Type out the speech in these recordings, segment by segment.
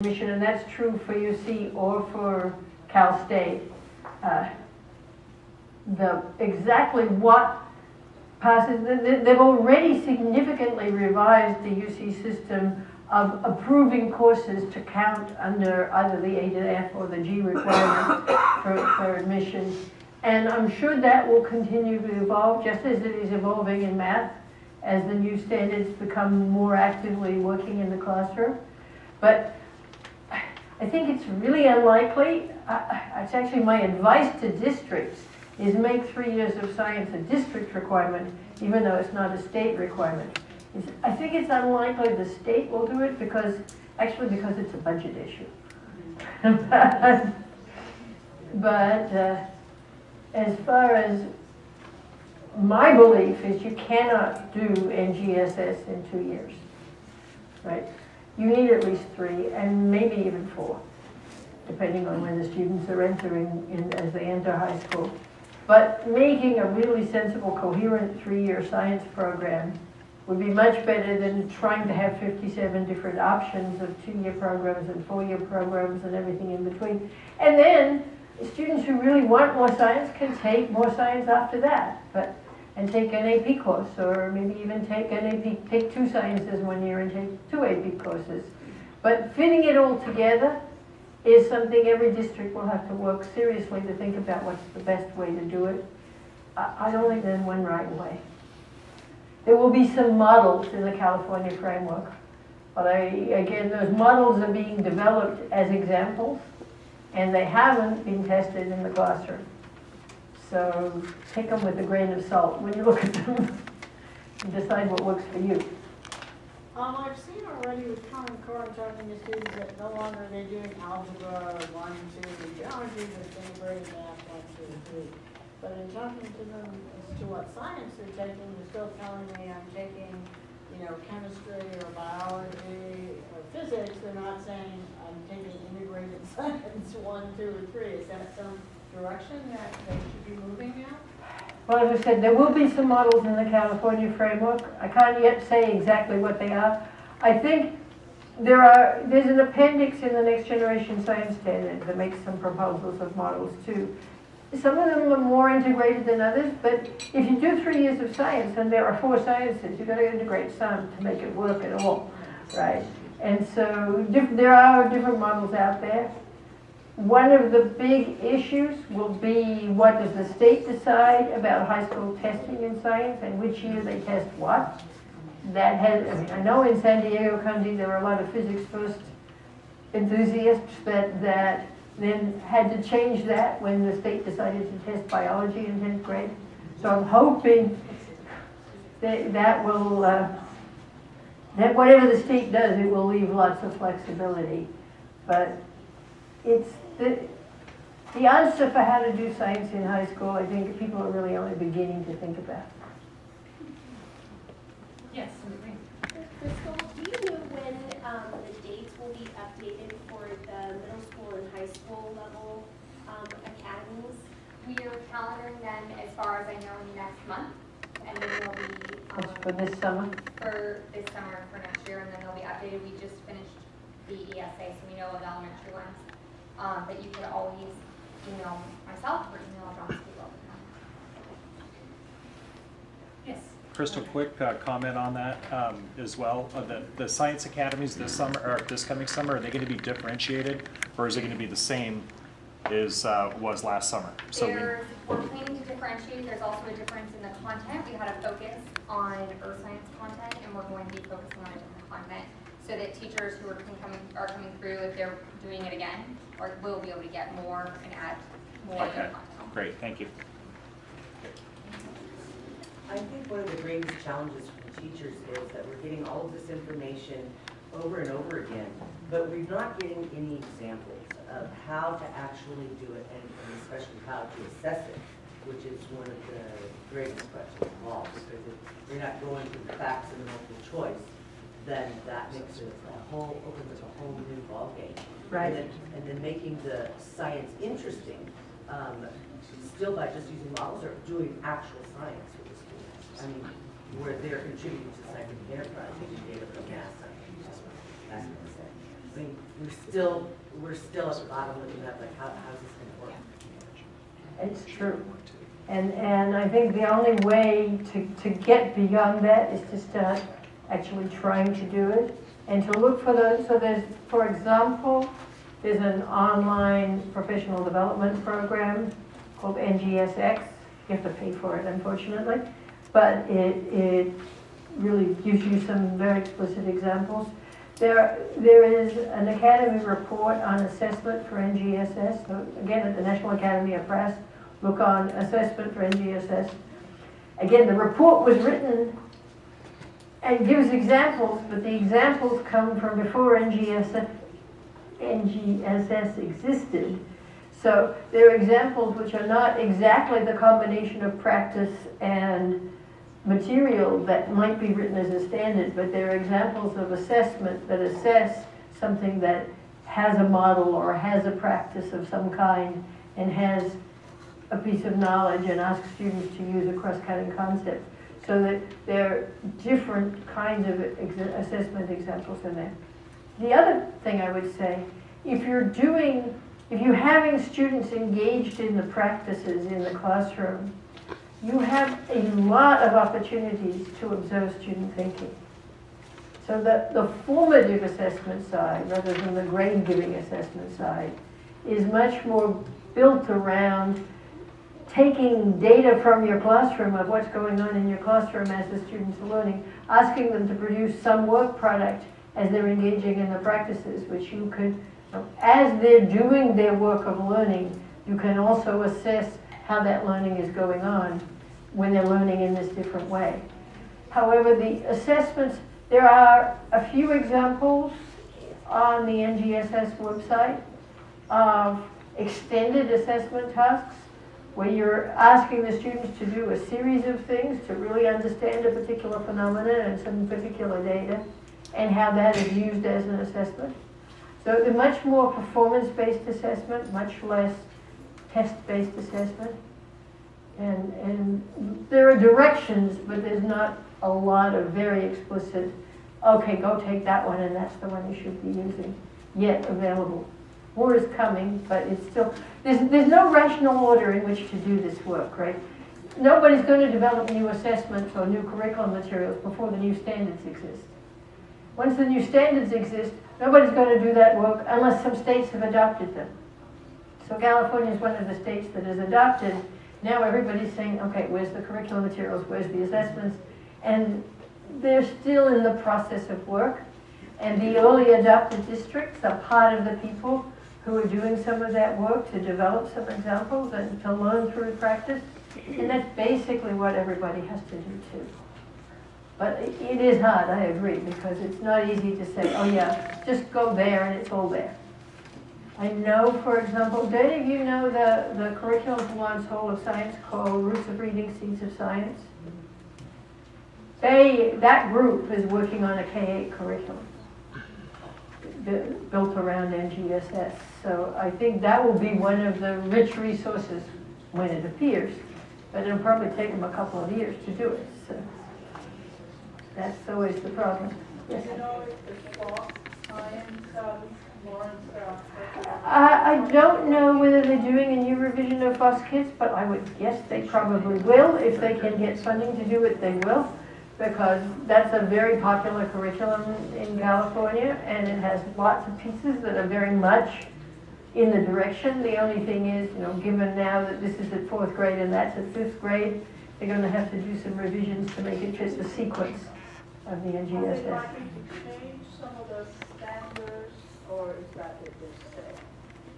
admission, and that's true for UC or for Cal State. Exactly what passes, they've already significantly revised the UC system of approving courses to count under either the A to F or the G requirement for admission. And I'm sure that will continue to evolve, just as it is evolving in math, as the new standards become more actively working in the classroom. But I think it's really unlikely. It's actually my advice to districts is make 3 years of science a district requirement, even though it's not a state requirement. I think it's unlikely the state will do it because it's a budget issue. but as far as my belief is, you cannot do NGSS in 2 years, right? You need at least 3 and maybe even 4, depending on when the students are entering as they enter high school. But making a really sensible, coherent 3-year science program would be much better than trying to have 57 different options of 2-year programs and 4-year programs and everything in between. And then students who really want more science can take more science after that, and take an AP course, or maybe even take 2 sciences 1 year and take 2 AP courses. But fitting it all together is something every district will have to work seriously to think about what's the best way to do it. I don't think there's one right way. There will be some models in the California framework, but again, those models are being developed as examples, and they haven't been tested in the classroom. So take them with a grain of salt when you look at them and decide what works for you. I've seen already with Common Core talking to students that no longer they're doing algebra 1, 2, geometry, but integrated math 1, 2, 3. But in talking to them as to what science they're taking, they're still telling me I'm taking, chemistry or biology or physics. They're not saying I'm taking integrated science 1, 2, or 3. Is that some direction that they should be moving now? Well, as I said, there will be some models in the California framework. I can't yet say exactly what they are. I think there's an appendix in the Next Generation Science Standard that makes some proposals of models too. Some of them are more integrated than others, but if you do 3 years of science and there are 4 sciences, you've got to integrate some to make it work at all, right? And so there are different models out there. One of the big issues will be, what does the state decide about high school testing in science and which year they test what? I know in San Diego County there were a lot of physics first enthusiasts that then had to change that when the state decided to test biology in 10th grade. So I'm hoping that whatever the state does, it will leave lots of flexibility. But it's the answer for how to do science in high school, I think people are really only beginning to think about. Yes. Crystal, do you know when the dates will be updated for the middle school and high school level academies? We are calendaring them, as far as I know, next month, and then they'll be For this summer? for this summer, for next year, and then they'll be updated. We just finished the ESA, so we know of elementary ones. But you could always email myself or email John School all the time. Yes. Crystal, quick comment on that as well. The science academies this summer, or this coming summer, are they going to be differentiated, or is it going to be the same as was last summer? So we're planning to differentiate. There's also a difference in the content. We had a focus on earth science content, and we're going to be focusing on a different content, so that teachers who are coming through, if they're doing it again, will be able to get more and add more to the content. Great, thank you. I think one of the greatest challenges for teachers is that we're getting all of this information over and over again, but we're not getting any examples of how to actually do it, and especially how to assess it, which is one of the greatest questions of all, because if you're not going through the facts and multiple choice, then that makes it opens up a whole new ballgame. Right. And then making the science interesting, still by just using models or doing actual science with the students. I mean, where they're contributing to scientific enterprise, using data from NASA. That's what I'm saying. I mean, we're still at the bottom looking at like, how's this gonna work? It's true. And I think the only way to get beyond that is to start actually trying to do it and to look for those. So there's, for example, there's an online professional development program called NGSX. You have to pay for it, unfortunately, but it really gives you some very explicit examples. There is an Academy report on assessment for NGSS. So again, at the National Academy of Press, look on assessment for NGSS. Again, the report was written and gives examples, but the examples come from before NGSS existed. So there are examples which are not exactly the combination of practice and material that might be written as a standard, but they're examples of assessment that assess something that has a model or has a practice of some kind and has a piece of knowledge and asks students to use a cross-cutting concept. So that there are different kinds of assessment examples in there. The other thing I would say, if you're having students engaged in the practices in the classroom, you have a lot of opportunities to observe student thinking. So that the formative assessment side, rather than the grade-giving assessment side, is much more built around taking data from your classroom of what's going on in your classroom as the students are learning, asking them to produce some work product as they're engaging in the practices, which you could, as they're doing their work of learning, you can also assess how that learning is going on when they're learning in this different way. However, the assessments, there are a few examples on the NGSS website of extended assessment tasks where you're asking the students to do a series of things to really understand a particular phenomenon and some particular data and how that is used as an assessment. So they're much more performance-based assessment, much less test-based assessment. And there are directions, but there's not a lot of very explicit, okay, go take that one and that's the one you should be using, yet available. More is coming, but it's still, there's no rational order in which to do this work, right? Nobody's going to develop new assessments or new curriculum materials before the new standards exist. Once the new standards exist, nobody's going to do that work unless some states have adopted them. So California is one of the states that has adopted. Now everybody's saying, okay, where's the curriculum materials, where's the assessments? And they're still in the process of work. And the early adopted districts are part of the people who are doing some of that work to develop some examples and to learn through practice. And that's basically what everybody has to do too. But it is hard, I agree, because it's not easy to say, oh yeah, just go there and it's all there. I know, for example, do any of you know the curriculum for Lawrence Hall of Science called Roots of Reading, Seeds of Science? That group is working on a K-8 curriculum built around NGSS. So I think that will be one of the rich resources when it appears, but it'll probably take them a couple of years to do it. So that's always the problem. Yes? You know, it's false science, Lawrence, I don't know whether they're doing a new revision of Fox Kids, but I would guess they probably will. If they can get funding to do it, they will, because that's a very popular curriculum in California, and it has lots of pieces that are very much in the direction. The only thing is, given now that this is at 4th grade and that's at 5th grade, they're going to have to do some revisions to make it fit the sequence of the Are they NGSS. likely to change some of the standards, or is that what they're saying?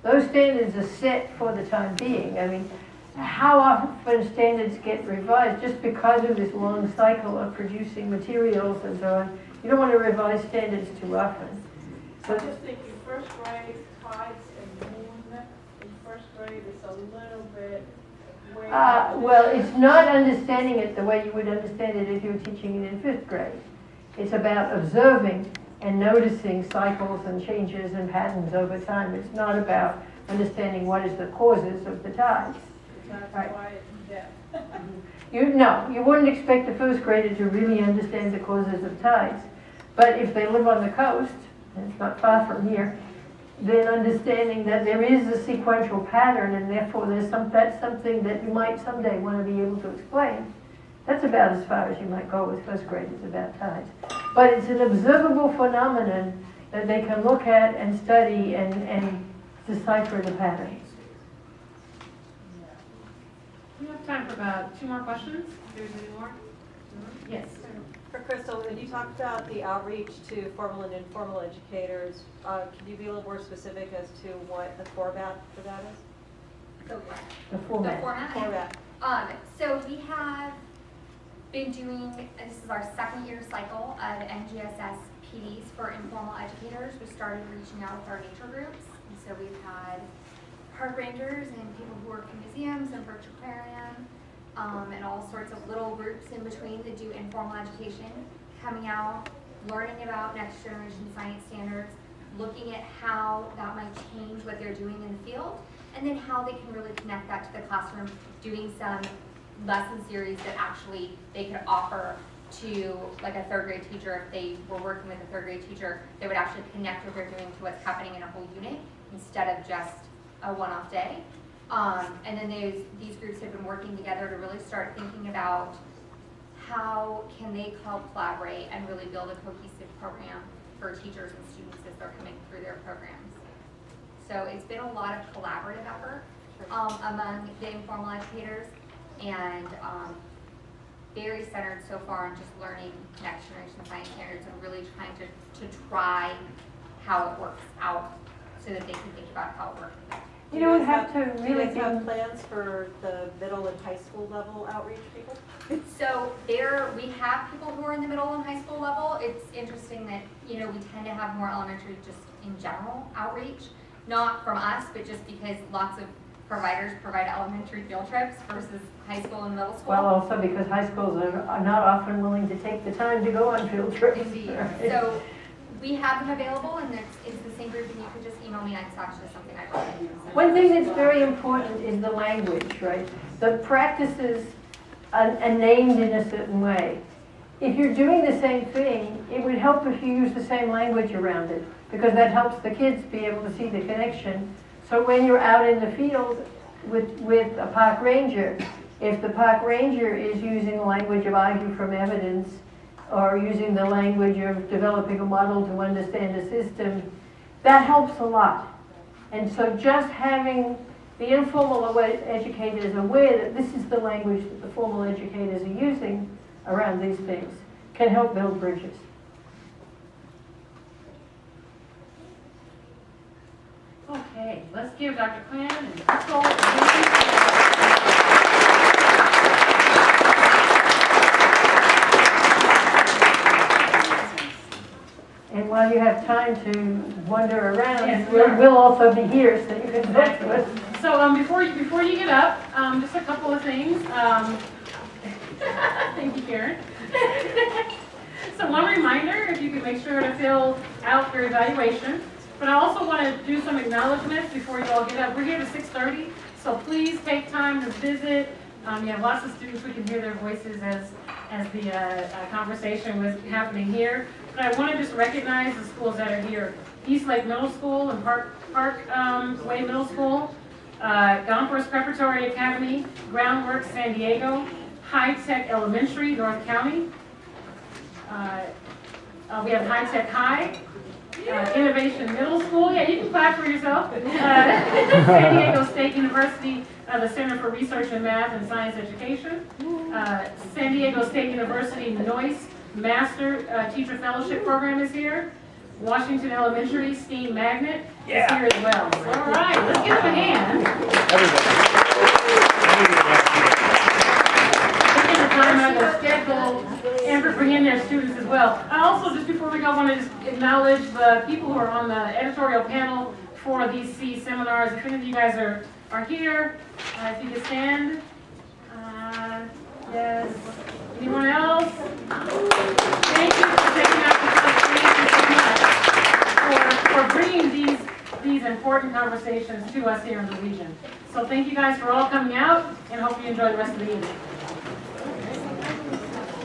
Those standards are set for the time being. I mean, how often standards get revised just because of this long cycle of producing materials and so on. You don't want to revise standards too often. I just think in first grade, tides and moon, in first grade it's a little bit way. Well, it's not understanding it the way you would understand it if you were teaching it in 5th grade. It's about observing and noticing cycles and changes and patterns over time. It's not about understanding what is the causes of the tides. That's Right. why it's deaf. You wouldn't expect a 1st grader to really understand the causes of tides. But if they live on the coast, and it's not far from here, then understanding that there is a sequential pattern and therefore that's something that you might someday want to be able to explain. That's about as far as you might go with first graders about tides. But it's an observable phenomenon that they can look at and study and decipher the patterns. We have time for about 2 more questions, if there's any more. Yes. For Crystal, when you talked about the outreach to formal and informal educators, can you be a little more specific as to what the format for that is? The what? The The format. format? So we have been doing, this is our 2nd year cycle of NGSS PDs for informal educators. We started reaching out with our nature groups. And so we've had park rangers and people who work in museums and virtual aquarium, and all sorts of little groups in between that do informal education, coming out, learning about next generation science standards, looking at how that might change what they're doing in the field, and then how they can really connect that to the classroom, doing some lesson series that actually they could offer to like a 3rd grade teacher. If they were working with a 3rd grade teacher, they would actually connect what they're doing to what's happening in a whole unit instead of just a one-off day. And then these groups have been working together to really start thinking about how can they collaborate and really build a cohesive program for teachers and students as they're coming through their programs. So it's been a lot of collaborative effort among the informal educators, and very centered so far on just learning next generation science standards and really trying to try how it works out so that they can think about how it works. You don't have to Do you really guys have plans for the middle and high school level outreach people? So we have people who are in the middle and high school level. It's interesting that, we tend to have more elementary just in general outreach, not from us, but just because lots of providers provide elementary field trips versus high school and middle school. Well, also because high schools are not often willing to take the time to go on field trips. Indeed. So we have them available, and it's the same group, and you could just email me. It's actually something I wrote. One thing that's very important is the language, right? The practices are named in a certain way. If you're doing the same thing, it would help if you use the same language around it, because that helps the kids be able to see the connection. So when you're out in the field with a park ranger, if the park ranger is using the language of argue from evidence, or using the language of developing a model to understand a system, that helps a lot. And so just having the informal educators aware that this is the language that the formal educators are using around these things can help build bridges. Okay, let's give Dr. Quinn and Crystal a hand. And while you have time to wander around, Yes, we'll also be here so you can talk to us. So before you get up, just a couple of things. Thank you, Karen. So one reminder, if you could make sure to fill out your evaluation. But I also want to do some acknowledgments before you all get up. We're here to 6:30, so please take time to visit. You have lots of students. We can hear their voices as the conversation was happening here. But I want to just recognize the schools that are here. East Lake Middle School and Parkway Middle School, Gompers Preparatory Academy, Groundworks San Diego, High Tech Elementary, North County. We have High Tech High, Innovation Middle School. Yeah, you can clap for yourself. San Diego State University, the Center for Research in Math and Science Education. San Diego State University Noyce Master Teacher Fellowship Program is here. Washington Elementary Steam Magnet is here as well. So, all right, let's give them a hand. Taking the time out of the schedule and for bringing their students as well. I also, just before we go, want to just acknowledge the people who are on the editorial panel for these SEEE seminars. If any of you guys are here, if you could stand. Yes. Anyone else? Thank you for taking out the time. For bringing these important conversations to us here in the region. So thank you guys for all coming out, and hope you enjoy the rest of the evening.